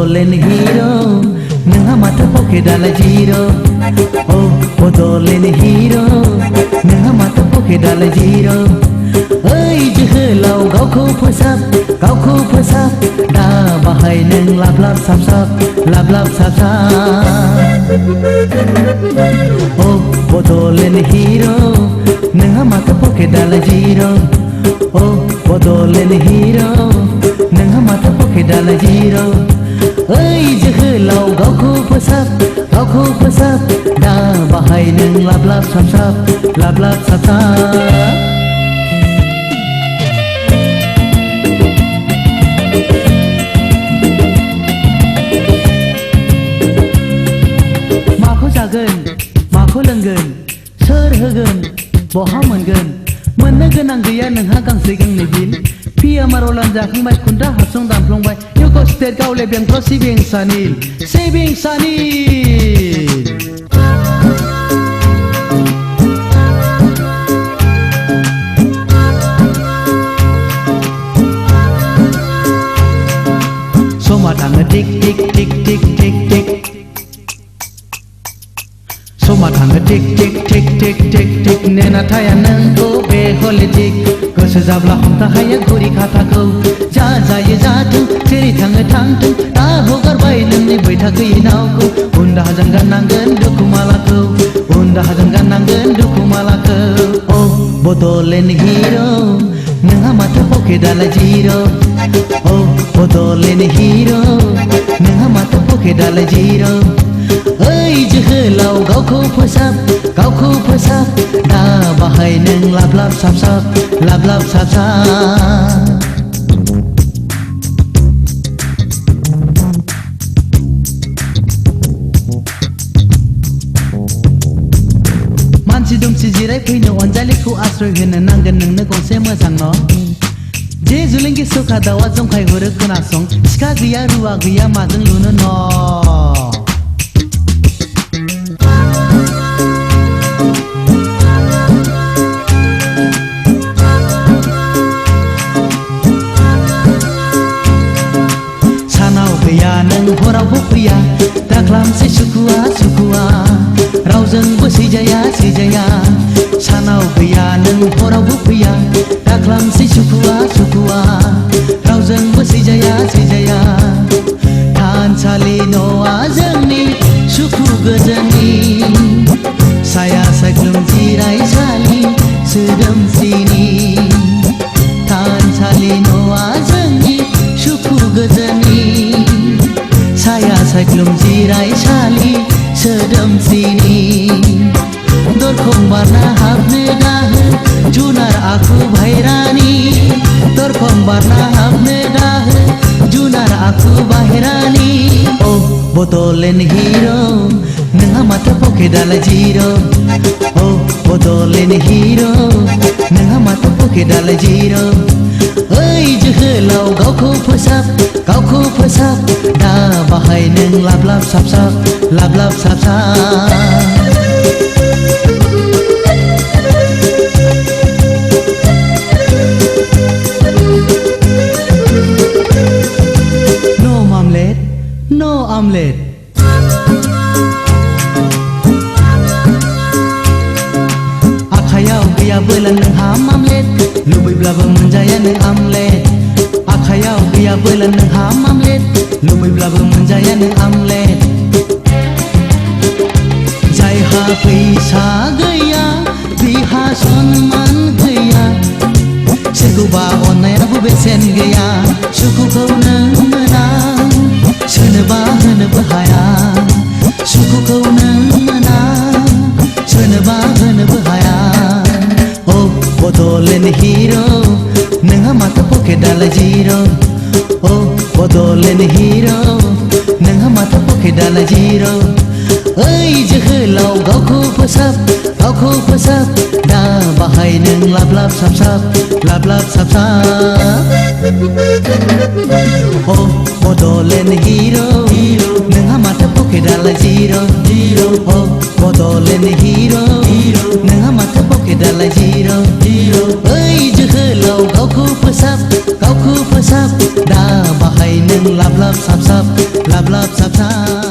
Bodolen hero Nengha mata poke dala zero Oh bodolen hero Nengha mata poke dala zero Oi jehlau gauku phasap Da bahai neng lap lap sap sap Oh bodolen hero Nengha mata poke dala zero Oh bodolen hero Nengha mata poke dala zero Oi jehlau gauku phasap Da bahai neng lap lap sap sap Maखौ लोंगोन सोर होगोन बहा मोनगोन मोननो गोनां गैया नोंहा गांसे गांनै बिल पिया मारलान जाखांबाय खुन्था हासुं दानफ्लंबाय इउक' स्टेट गावले बेंटल सिबिं सानिल समा थाङो टिक टिक टिक टिक टिक टिक समा थाङो टिक टिक टिक टिक टिक टिक नेना थाया नोंखौ बे हलिटिक गोसो जाब्ला हमथा हाया घुरि खाथाखौ जा जायो जाथों जेरै थाङो थांथों दा हगारबाय नोंनि बैथा गैयै नावखौ उनदाहाजों गाननांगोन दुखु मालाखौ अ बड'लेण्ड हिर' नोंहा माथो पकेट दालाय जिर' अ बड'लेण्ड हिर' नोंहा माथो पकेट दालाय जिर' ओइ जोहोलाव गावखौ फोसाब दा बाहाय नों लाब लाब साब साब मानसि दुमसि जिराय फैनो अनजालिखौ आश्रय होनो नांगोन नोंनो गंसे मोजां न' जे जुलिंगि सुखा दाउआ जंखाय हरो खोनासं सिखा गैया रुवा गैया माजों लुनो न' हरावबो फैया दाख्लामसै सुखुआ रावजोंबो सैजाया सानाव गैया नों हरावबो फैया दाख्लामसै सुखुआ रावजोंबो सैजाया थानसालि न'आ जोंनि सुखु गोजोननि साया सायख्लुम जिरायसालि सोदोमस्रिनि थानसालि न'आ जोंनि सुखु गोजोननि साया सायख्लुम जिरायसालि सोदोमस्रिनि दरखं बारना हाबनो दाहो जुनार आखु बाहेरानि दरखं बारना हाबनो दाहो जुनार आखु बाहेरानि अ बड'लेण्ड हिर' नोंहा माथो पकेट दालाय जिर' अ बड'लेण्ड हिर' नोंहा माथो पकेट दालाय जिर' ओइ जोहोलाव गावखौ फोसाब दा बाहाय नों लाब लाब साब साब No omelette आखायाव गैयाबोला नोंहा मामलेट लुबैब्लाबो मोनजाया नों आमलेट आखायाव गैयाबोला नोंहा मामलेट लुबैब्लाबो मोनजाया नों आमलेट जायहा फैसा गैया बिहा सनमान गैया सोरखौबा अननायाबो बेसेन गैया सुखुखौ नों मोना सोरनोबा होनोबो हाया सुखुखौ नों मोना सोरनोबा होनोबो हाया अ बड'लेण्ड हिर' नोंहा माथो पकेट दालाय जिर' अ बड'लेण्ड हिर' नोंहा माथो पकेट दालाय जिर' ओइ जोहोलाव गावखौ फोसाब दा बाहाय नों लाब लाब साब साब अ बड'लेण्ड हिर' नोंहा माथो पकेट दालाय जिर' अ बड'लेण्ड हिर' नोंहा माथो पकेट दालाय जिर' ओइ जोहोलाव गावखौ फोसाब दा बाहाय lap lap sap sap